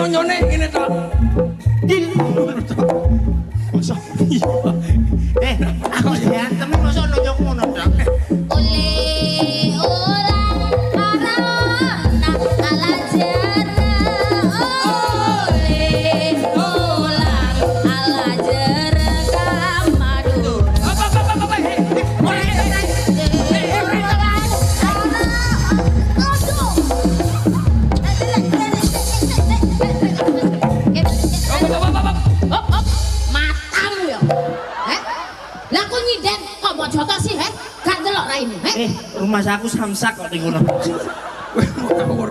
nyonyone ngene tok. Dil. Masa iya. Aku ya temen masa nonjok ngono tok. Oleh orang karena alajar oleh ulang alajar kamadu matamu ya lah aku nyiden kok mbok jotos sih gak delok raine Rumah aku samsak kok di ngono. Kowe ngawur.